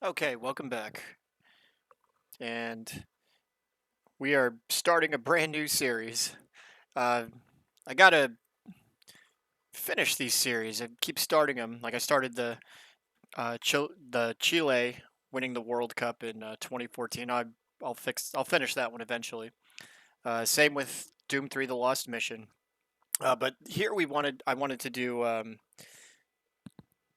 Okay, welcome back. And we are starting a brand new series. Uh, I gotta finish these series. I keep starting them. Like I started the Chile winning the World Cup in 2014. I'll finish that one eventually. Same with Doom 3: The Lost Mission. But here I wanted to do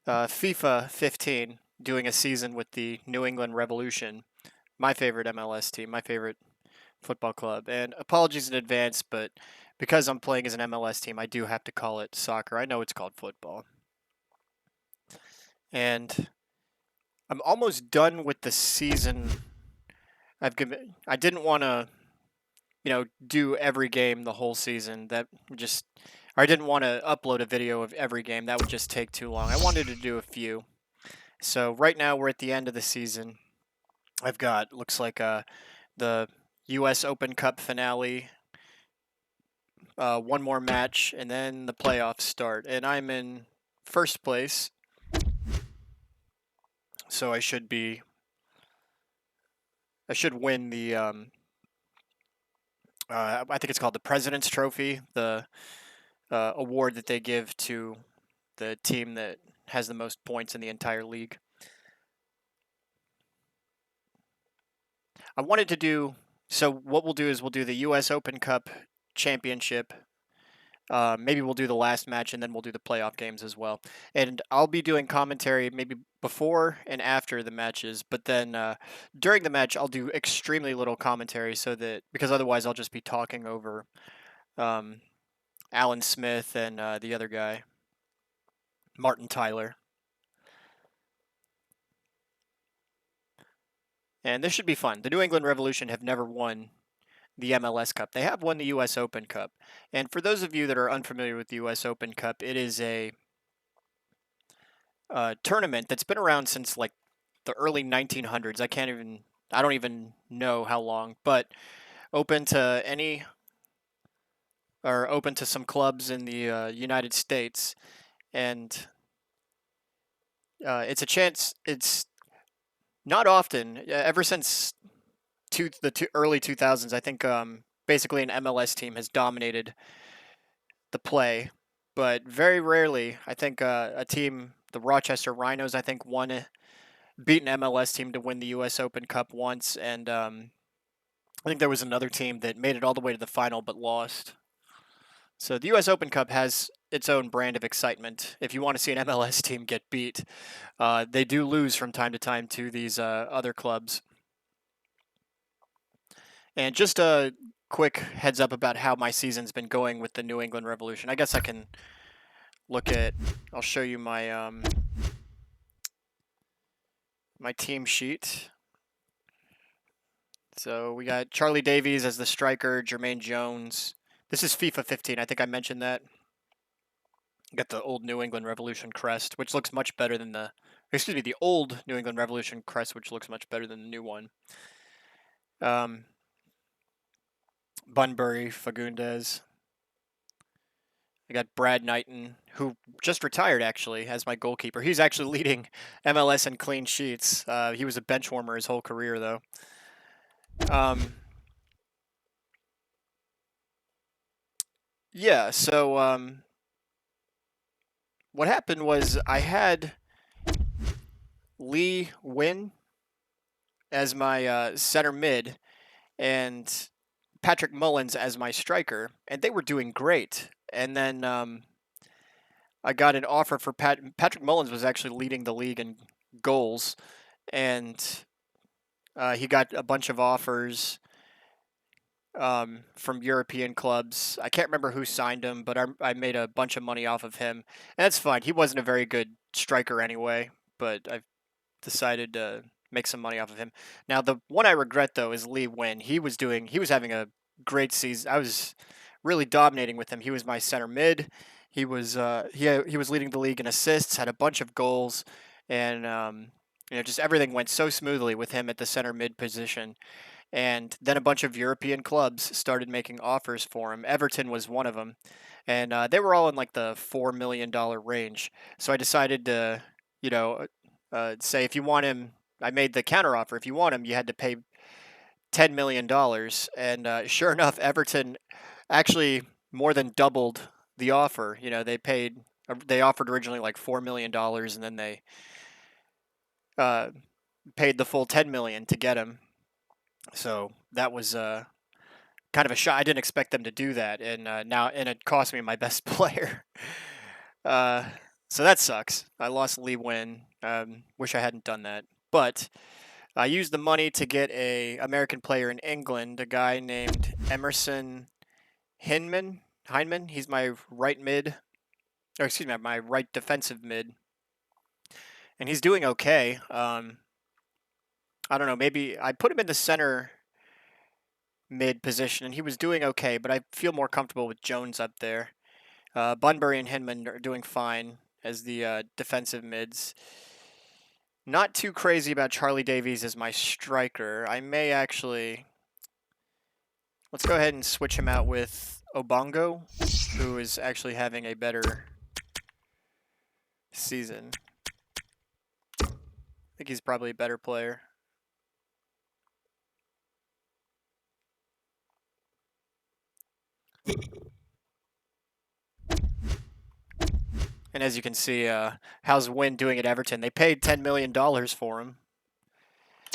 FIFA 15, doing a season with the New England Revolution, my favorite MLS team, my favorite football club. And apologies in advance, but because I'm playing as an MLS team, I do have to call it soccer. I know it's called football. And I'm almost done with the season. I didn't want to, do every game the whole season. I didn't want to upload a video of every game. That would just take too long. I wanted to do a few. So right now we're at the end of the season. I've got looks like the U.S. Open Cup finale, one more match, and then the playoffs start. And I'm in first place, so I should win the I think it's called the President's Trophy, the award that they give to the team that has the most points in the entire league. I wanted to do so. What we'll do is we'll do the U.S. Open Cup Championship. Maybe we'll do the last match and then we'll do the playoff games as well. And I'll be doing commentary maybe before and after the matches, but then during the match I'll do extremely little commentary because otherwise I'll just be talking over um, Alan Smith and the other guy, Martin Tyler. And this should be fun. The New England Revolution have never won the MLS Cup. They have won the U.S. Open Cup. And for those of you that are unfamiliar with the U.S. Open Cup, it is a tournament that's been around since like the early 1900s. I don't even know how long, but open to any or open to some clubs in the United States. And it's a chance, it's not often, ever since early 2000s, I think basically an MLS team has dominated the play, but very rarely, I think a team, the Rochester Rhinos, I think beat an MLS team to win the U.S. Open Cup once, and I think there was another team that made it all the way to the final but lost. So the U.S. Open Cup has its own brand of excitement. If you want to see an MLS team get beat, they do lose from time to time to these other clubs. And just a quick heads up about how my season's been going with the New England Revolution. I guess I can I'll show you my team sheet. So we got Charlie Davies as the striker, Jermaine Jones. This is FIFA 15. I think I mentioned that. Got the old New England Revolution crest, which looks much better than the old New England Revolution crest, which looks much better than the new one. Bunbury, Fagundes. I got Brad Knighton, who just retired actually as my goalkeeper. He's actually leading MLS in clean sheets. He was a bench warmer his whole career, though. Yeah, so what happened was I had Lee Wynn as my center mid and Patrick Mullins as my striker, and they were doing great. And then I got an offer for Patrick Mullins was actually leading the league in goals, and he got a bunch of offers from European clubs. I can't remember who signed him, but I made a bunch of money off of him. And that's fine. He wasn't a very good striker anyway, but I've decided to make some money off of him. Now, the one I regret, though, is Lee Wynn. He was having a great season. I was really dominating with him. He was my center mid. He was he was leading the league in assists, had a bunch of goals, and just everything went so smoothly with him at the center mid position. And then a bunch of European clubs started making offers for him. Everton was one of them, and they were all in like the $4 million range. So I decided to, say if you want him I made the counteroffer. If you want him, you had to pay $10 million. And sure enough, Everton actually more than doubled the offer. You know, they offered originally like $4 million, and then they uh, paid the full $10 million to get him. So that was kind of a shock. I didn't expect them to do that, and it cost me my best player. Uh, so that sucks. I lost Lee Win. Wish I hadn't done that, but I used the money to get a American player in England, a guy named Emerson Heineman. He's my right mid, or excuse me, my right defensive mid, and he's doing okay. I don't know. Maybe I put him in the center mid position, and he was doing okay, but I feel more comfortable with Jones up there. Bunbury and Hinman are doing fine as the defensive mids. Not too crazy about Charlie Davies as my striker. I may actually... Let's go ahead and switch him out with Obongo, who is actually having a better season. I think he's probably a better player. And as you can see, how's Wynn doing at Everton? They paid $10 million for him.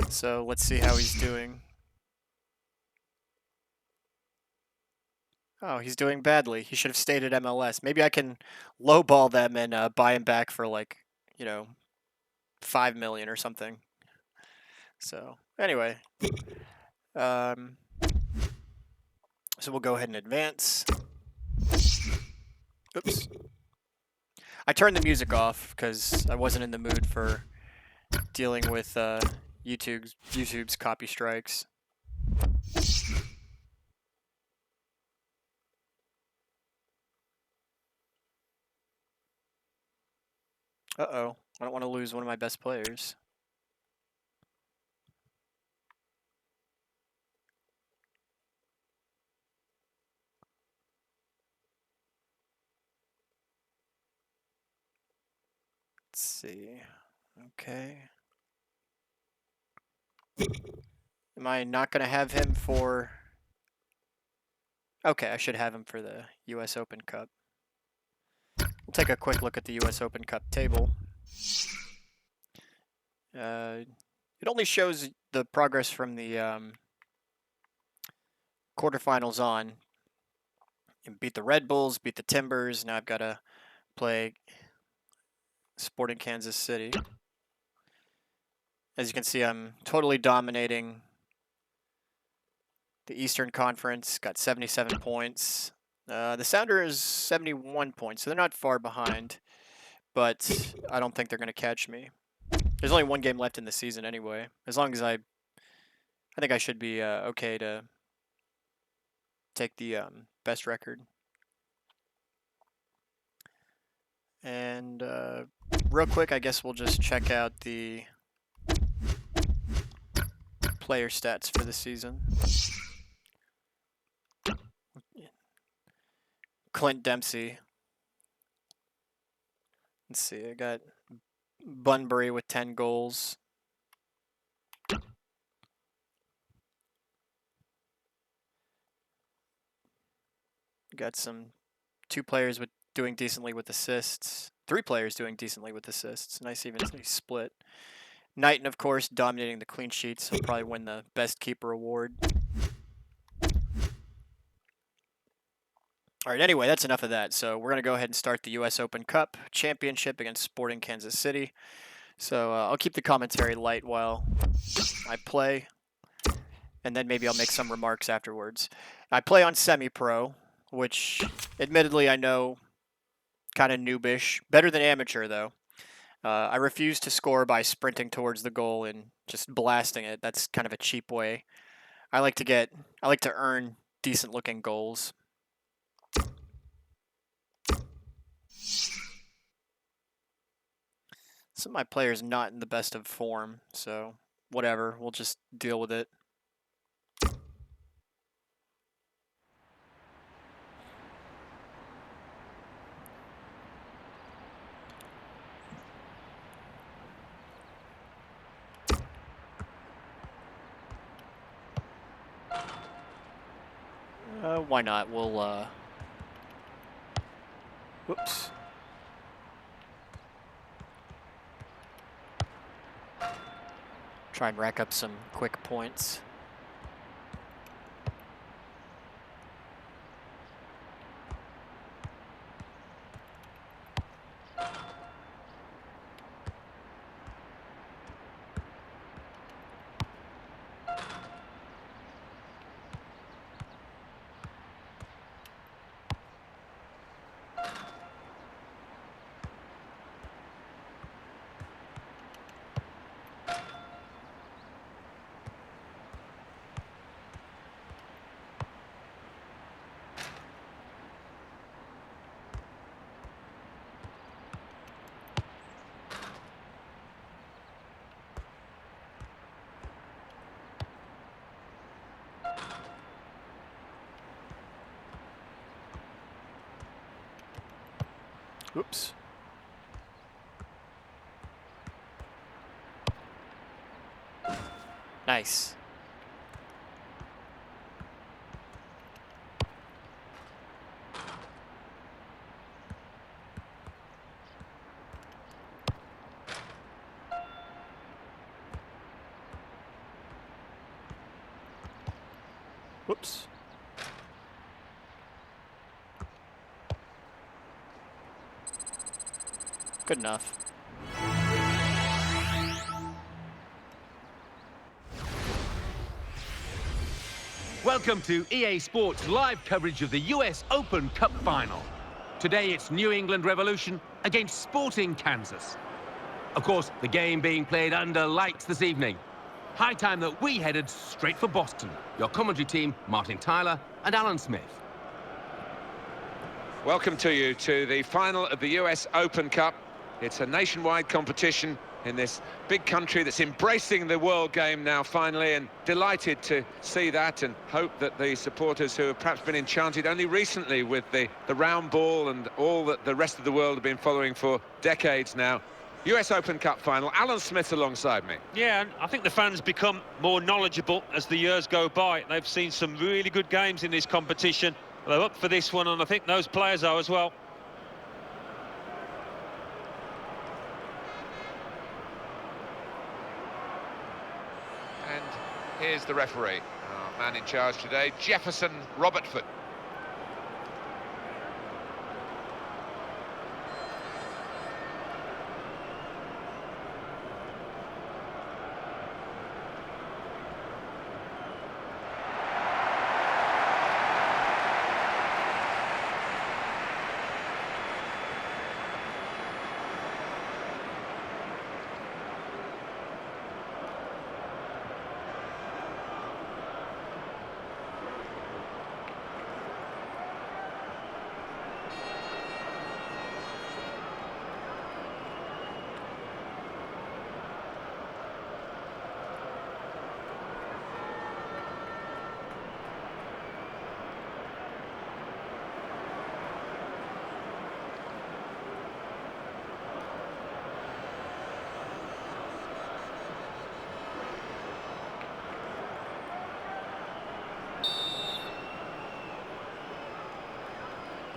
So let's see how he's doing. Oh, he's doing badly. He should have stayed at MLS. Maybe I can lowball them and buy him back for like, you know, $5 million or something. So anyway, so we'll go ahead and advance. Oops. I turned the music off because I wasn't in the mood for dealing with YouTube's copy strikes. Uh-oh. I don't want to lose one of my best players. Let's see. Okay. Am I not going to have him for... Okay, I should have him for the US Open Cup. We'll take a quick look at the US Open Cup table. It only shows the progress from the quarterfinals on. You beat the Red Bulls, beat the Timbers. Now I've got to play Sporting Kansas City. As you can see, I'm totally dominating the Eastern Conference. Got 77 points. The Sounders 71 points, so they're not far behind. But I don't think they're going to catch me. There's only one game left in the season anyway. As long as I think I should be okay to take the best record. And real quick, I guess we'll just check out the player stats for the season. Clint Dempsey. Let's see, I got Bunbury with 10 goals. Got two players doing decently with assists. 3 players doing decently with assists. Nice evenly split. Knighton, of course, dominating the clean sheets. He'll probably win the best keeper award. All right, anyway, that's enough of that. So we're going to go ahead and start the US Open Cup Championship against Sporting Kansas City. So I'll keep the commentary light while I play, and then maybe I'll make some remarks afterwards. I play on semi-pro, which admittedly I know kind of noobish. Better than amateur, though. I refuse to score by sprinting towards the goal and just blasting it. That's kind of a cheap way. I like to earn decent-looking goals. Some of my players not in the best of form, so whatever. We'll just deal with it. Why not? We'll, whoops. Try and rack up some quick points. Oops. Nice. Whoops. Good enough. Welcome to EA Sports live coverage of the US Open Cup final. Today it's New England Revolution against Sporting Kansas. Of course, the game being played under lights this evening. High time that we headed straight for Boston. Your commentary team, Martin Tyler and Alan Smith. Welcome to you to the final of the US Open Cup. It's a nationwide competition in this big country that's embracing the world game now finally, and delighted to see that, and hope that the supporters who have perhaps been enchanted only recently with the round ball and all that the rest of the world have been following for decades now. US Open Cup final, Alan Smith alongside me. Yeah, and I think the fans become more knowledgeable as the years go by. They've seen some really good games in this competition. They're up for this one, and I think those players are as well. And here's the referee, our man in charge today, Jefferson Robertford.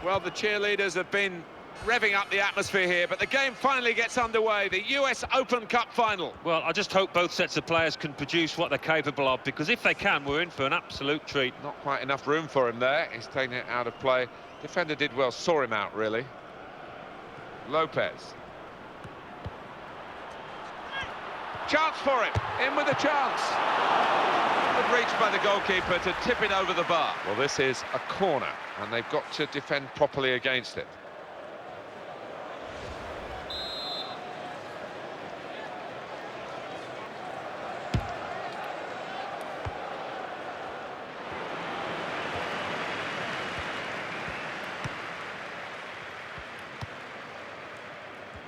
Well, the cheerleaders have been revving up the atmosphere here, but the game finally gets underway, the US Open Cup final. Well, I just hope both sets of players can produce what they're capable of, because if they can, we're in for an absolute treat. Not quite enough room for him there. He's taking it out of play. Defender did well, saw him out, really. Lopez. Chance for him, in with a chance. Good reach by the goalkeeper to tip it over the bar. Well, this is a corner, and they've got to defend properly against it.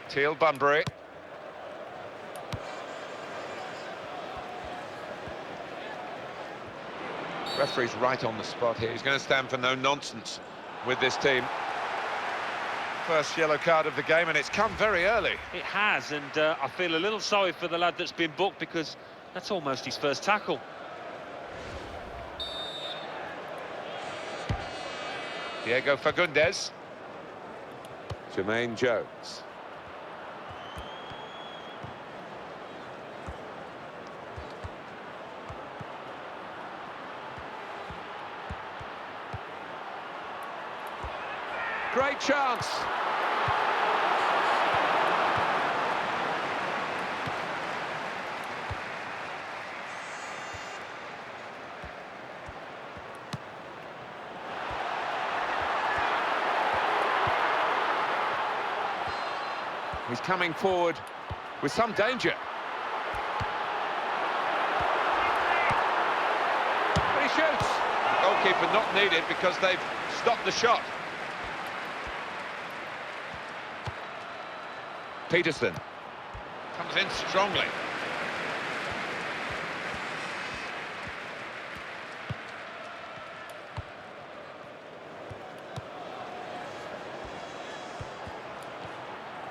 Teal Bunbury. Referee's right on the spot here. He's going to stand for no nonsense with this team. First yellow card of the game, and it's come very early. It has, and I feel a little sorry for the lad that's been booked, because that's almost his first tackle. Diego Fagundes. Jermaine Jones. Great chance. He's coming forward with some danger. But he shoots. Goalkeeper not needed because they've stopped the shot. Peterson comes in strongly.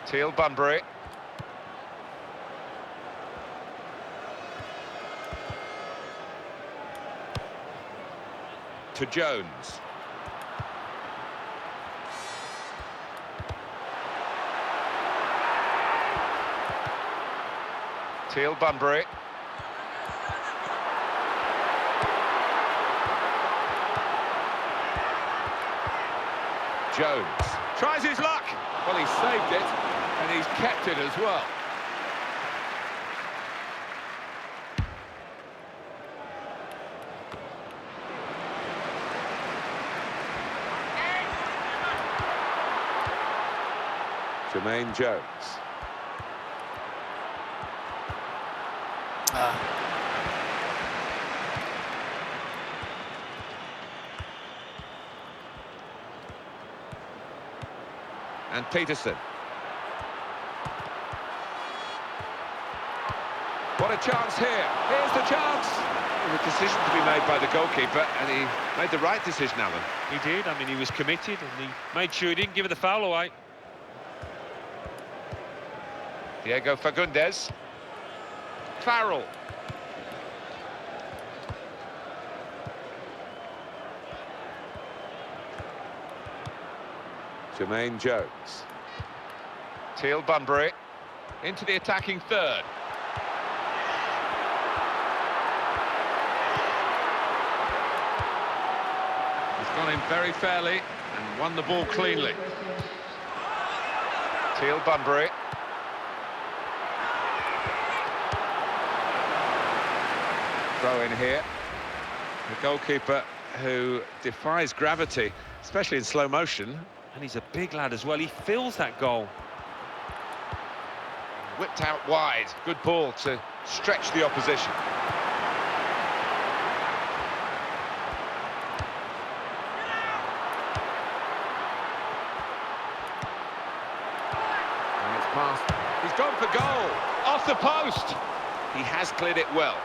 Teal Bunbury. To Jones. Teal Bunbury. Jones tries his luck. Well, he saved it, and he's kept it as well. Jermaine Jones. And Peterson. What a chance here. Here's the chance. There's a decision to be made by the goalkeeper, and he made the right decision, Alan. He did. I mean, he was committed, and he made sure he didn't give it the foul away. Diego Fagundes. Farrell. Jermaine Jones. Teal Bunbury into the attacking third. He's gone in very fairly and won the ball cleanly. Teal Bunbury. Throw in here. The goalkeeper who defies gravity, especially in slow motion. And he's a big lad as well. He fills that goal. Whipped out wide. Good ball to stretch the opposition. And it's passed. He's gone for goal. Off the post. He has cleared it well.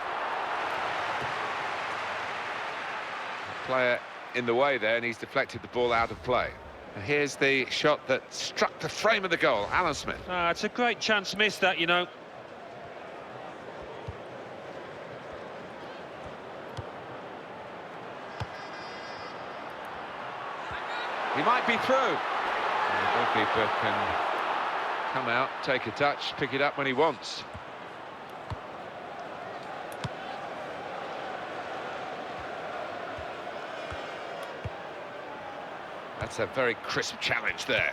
Player in the way there, and he's deflected the ball out of play. And here's the shot that struck the frame of the goal. Alan Smith. It's a great chance missed, that, you know. He might be through. And the goalkeeper can come out, take a touch, pick it up when he wants. That's a very crisp challenge there.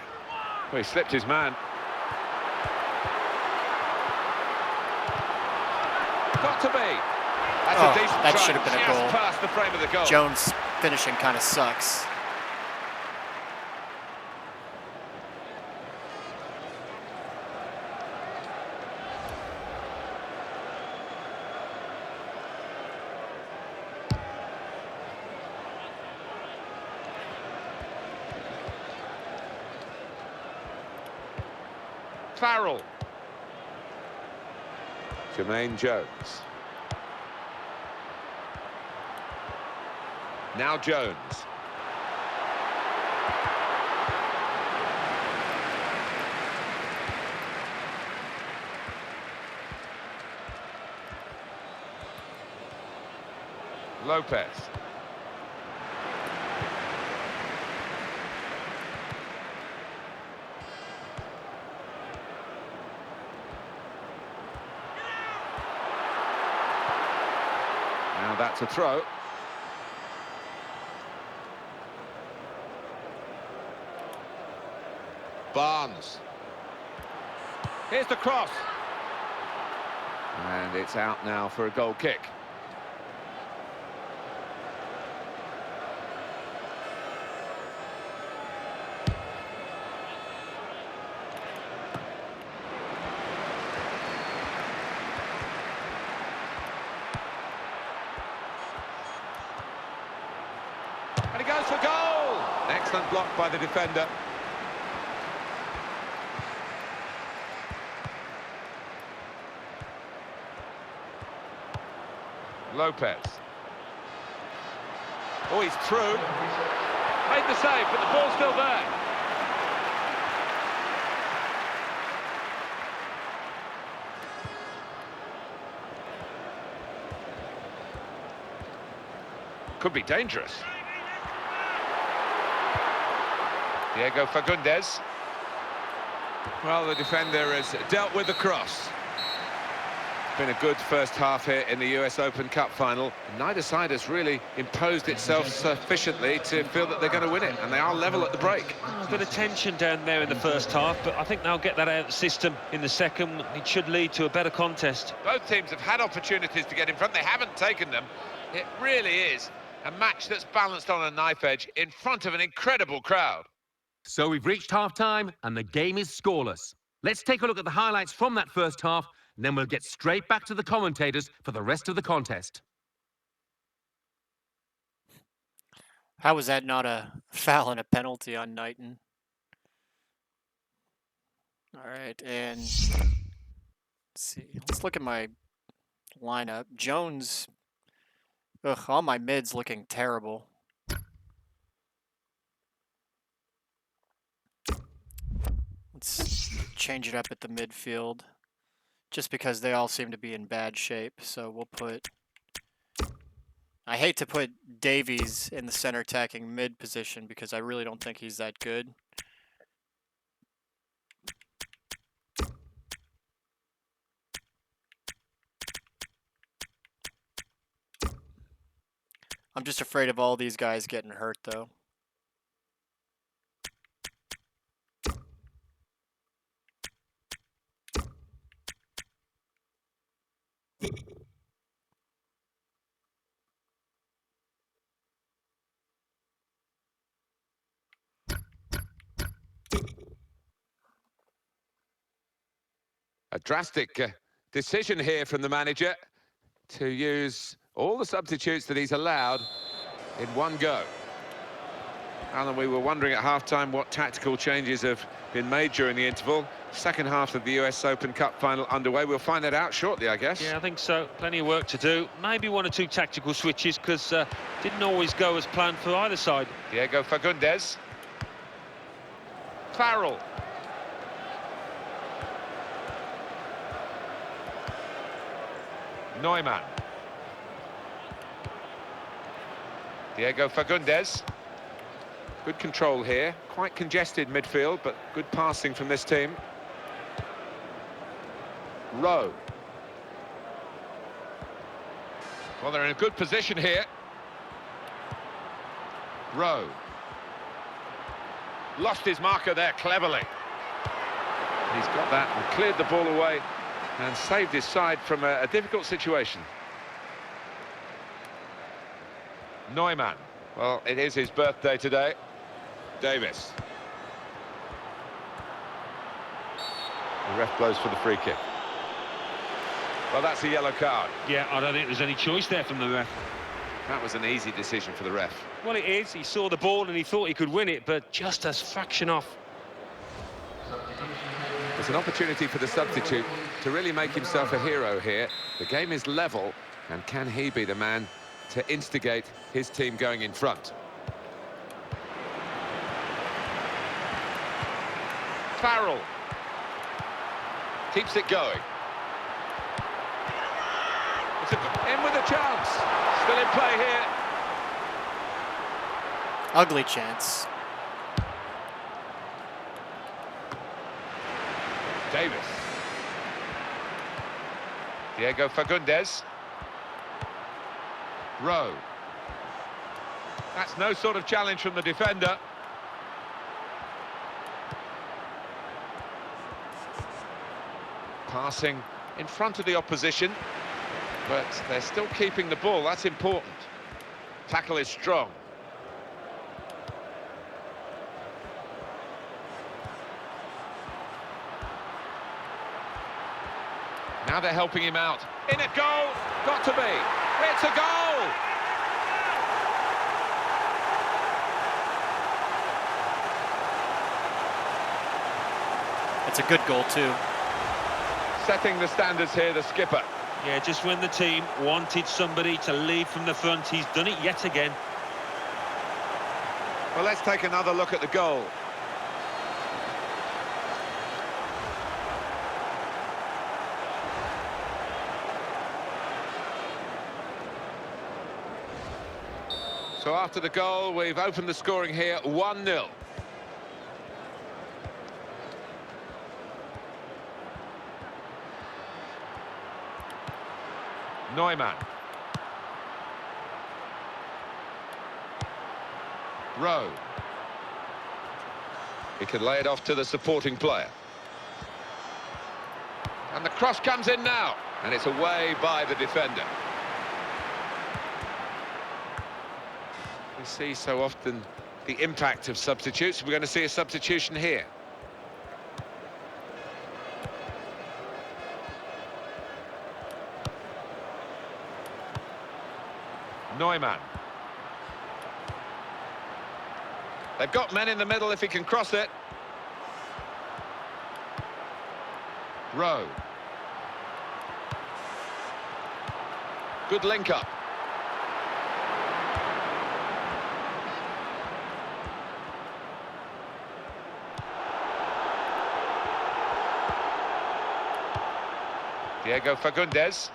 Well, he slipped his man. Got to be. That's a decent that try. should have been a goal. Just past the frame of the goal. Jones' finishing kind of sucks. Farrell. Jermaine Jones. Now Jones. Lopez. that's a throw. Barnes. Here's the cross. And it's out now for a goal kick. And he goes for goal! Excellent block by the defender. Lopez. Oh, he's through. Made the save, but the ball's still there. Could be dangerous. Diego Fagundes. Well, the defender has dealt with the cross. Been a good first half here in the US Open Cup final. Neither side has really imposed itself sufficiently to feel that they're going to win it, and they are level at the break. A bit of tension down there in the first half, but I think they'll get that out of the system in the second. It should lead to a better contest. Both teams have had opportunities to get in front. They haven't taken them. It really is a match that's balanced on a knife edge in front of an incredible crowd. So we've reached half-time, and the game is scoreless. Let's take a look at the highlights from that first half, and then we'll get straight back to the commentators for the rest of the contest. How was that not a foul and a penalty on Knighton? All right, and let's see. Let's look at my lineup. Jones, all my mids looking terrible. Let's change it up at the midfield, just because they all seem to be in bad shape. So we'll put... I hate to put Davies in the center attacking mid position because I really don't think he's that good. I'm just afraid of all these guys getting hurt, though. A drastic decision here from the manager to use all the substitutes that he's allowed in one go. Alan, we were wondering at half-time what tactical changes have been made during the interval. Second half of the US Open Cup final underway. We'll find that out shortly, I guess. Yeah, I think so. Plenty of work to do. Maybe one or two tactical switches, because didn't always go as planned for either side. Diego Fagundes. Farrell. Neumann. Diego Fagundes. Good control here. Quite congested midfield, but good passing from this team. Rowe. Well, they're in a good position here. Rowe. Lost his marker there cleverly. He's got that and cleared the ball away and saved his side from a difficult situation. Neumann. Well, it is his birthday today. Davis. The ref blows for the free kick. Well, that's a yellow card. Yeah, I don't think there's any choice there from the ref. That was an easy decision for the ref. Well, it is. He saw the ball and he thought he could win it, but just a fraction off. It's an opportunity for the substitute to really make himself a hero here. The game is level, and can he be the man to instigate his team going in front? Farrell keeps it going. In with a chance. Still in play here. Ugly chance. Davis. Diego Fagundes. Rowe. That's no sort of challenge from the defender. Passing in front of the opposition, but they're still keeping the ball. That's important. Tackle is strong. Now they're helping him out. In a goal! Got to be! It's a goal! It's a good goal, too. Setting the standards here, the skipper. Yeah, just when the team wanted somebody to lead from the front, he's done it yet again. Well, let's take another look at the goal. So after the goal, we've opened the scoring here, 1-0. Neumann. Rowe. He can lay it off to the supporting player. And the cross comes in now. And it's away by the defender. We see so often the impact of substitutes. We're going to see a substitution here. Neumann. They've got men in the middle if he can cross it. Rowe. Good link up. Diego Fagundes.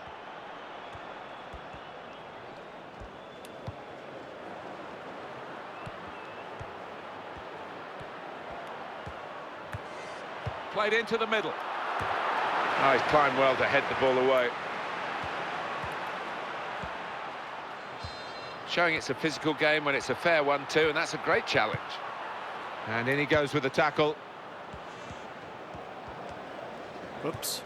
Played into the middle. Oh, he's climbed well to head the ball away. Showing it's a physical game when it's a fair one too, and that's a great challenge. And in he goes with the tackle. Whoops.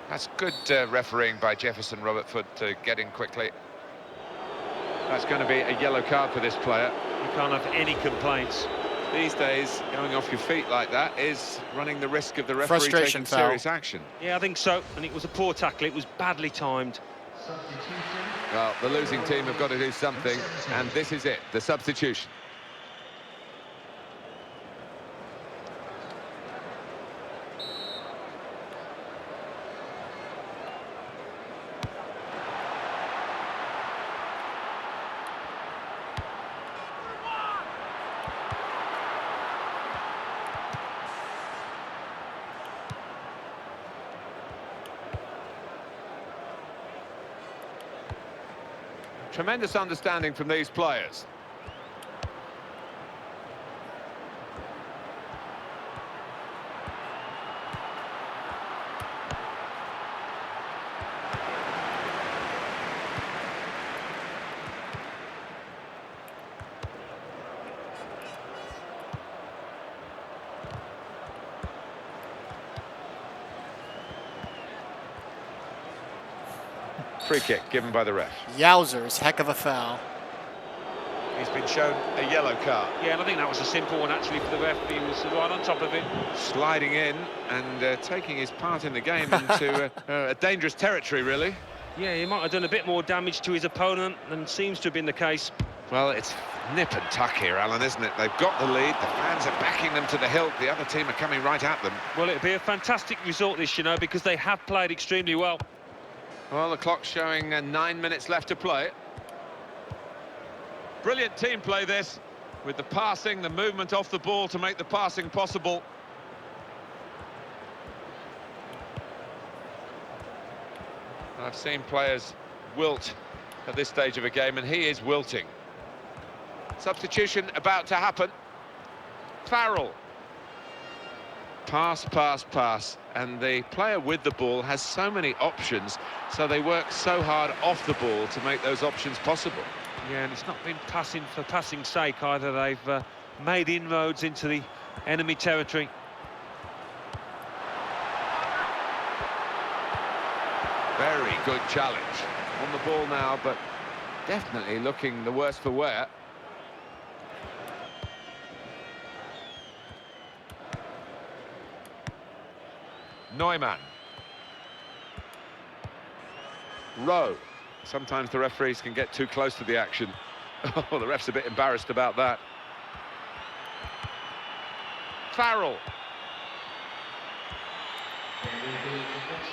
That's good refereeing by Jefferson Robertford to get in quickly. That's going to be a yellow card for this player. You can't have any complaints. These days, going off your feet like that is running the risk of the referee Frustration taking foul. serious action. Yeah, I think so. And it was a poor tackle. It was badly timed. Well, the losing team have got to do something, and this is it, the substitution. Tremendous understanding from these players. Free kick given by the ref. Yowzers, heck of a foul. He's been shown a yellow card. Yeah, and I think that was a simple one actually for the ref. He was right on top of it. Sliding in and taking his part in the game into a dangerous territory, really. Yeah, he might have done a bit more damage to his opponent than seems to have been the case. Well, it's nip and tuck here, Alan, isn't it? They've got the lead, the fans are backing them to the hilt, the other team are coming right at them. Well, it'd be a fantastic result this, you know, because they have played extremely well. Well, the clock's showing 9 minutes left to play. Brilliant team play this, with the passing, the movement off the ball to make the passing possible. I've seen players wilt at this stage of a game, and he is wilting. Substitution about to happen. Farrell. Pass, pass, pass. And the player with the ball has so many options, so they work so hard off the ball to make those options possible. Yeah, and it's not been passing for passing's sake either. They've made inroads into the enemy territory. Very good challenge. On the ball now, but definitely looking the worse for wear. Neumann. Rowe. Sometimes the referees can get too close to the action. Oh, the ref's a bit embarrassed about that. Farrell.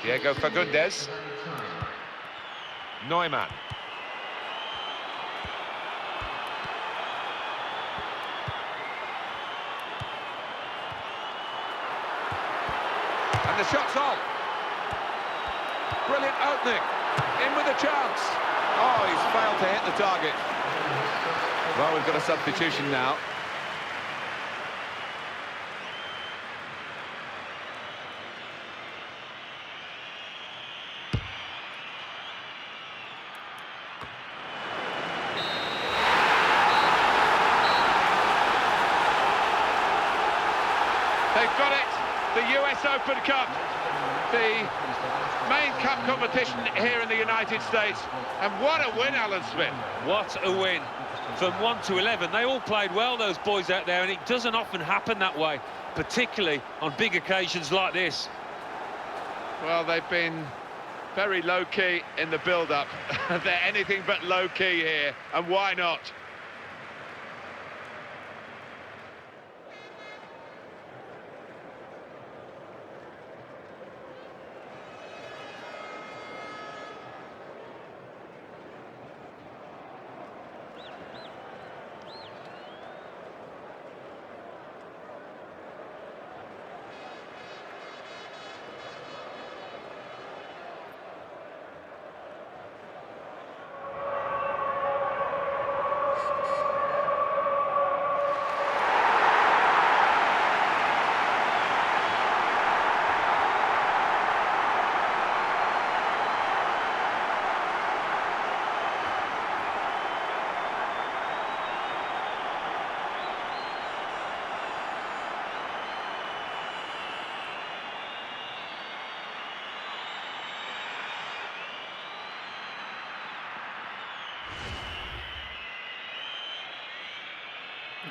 Diego Fagundes. Neumann. And the shot's on. Brilliant opening. In with a chance. Oh, he's failed to hit the target. Well, we've got a substitution now. They've got it. The US Open Cup. The main cup competition here in the United States. And what a win, Alan Smith. What a win. From 1 to 11, they all played well, those boys out there, and it doesn't often happen that way, particularly on big occasions like this. Well, they've been very low-key in the build-up. They're anything but low-key here, and why not?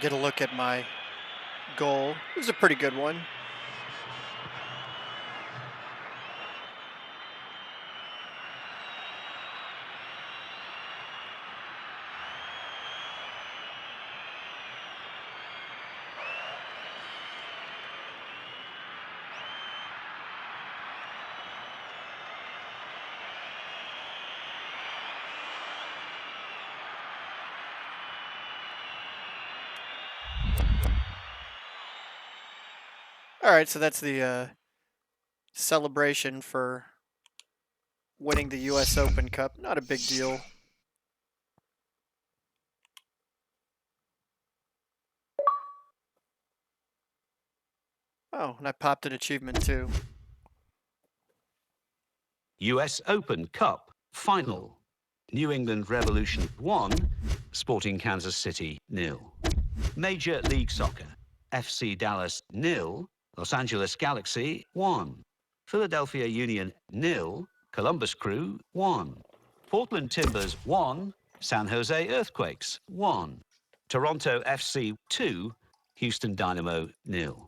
Get a look at my goal. It was a pretty good one. All right, so that's the celebration for winning the US Open Cup. Not a big deal. Oh, and I popped an achievement too. US Open Cup Final. New England Revolution 1, Sporting Kansas City 0. Major League Soccer. FC Dallas 0, Los Angeles Galaxy 1. Philadelphia Union 0, Columbus Crew 1. Portland Timbers 1, San Jose Earthquakes 1. Toronto FC 2, Houston Dynamo 0.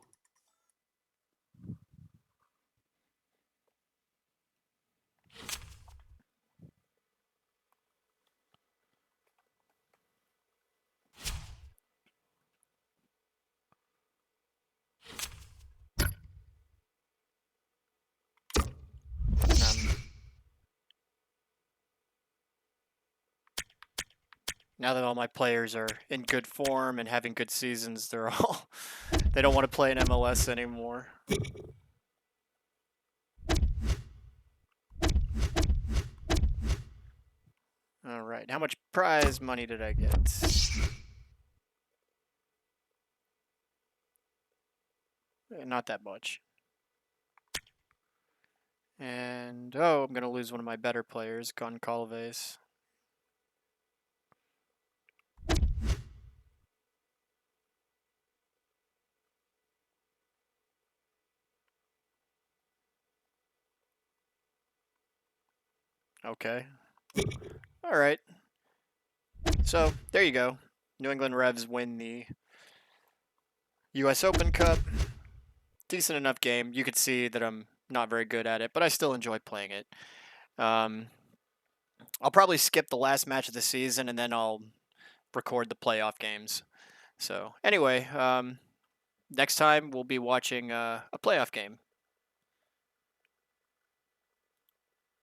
Now that all my players are in good form and having good seasons, they don't want to play in MLS anymore. All right, how much prize money did I get? Not that much. And, oh, I'm going to lose one of my better players, Goncalves. Okay. All right. So, there you go. New England Revs win the US Open Cup. Decent enough game. You could see that I'm not very good at it, but I still enjoy playing it. I'll probably skip the last match of the season and then I'll record the playoff games. So, anyway, next time we'll be watching a playoff game.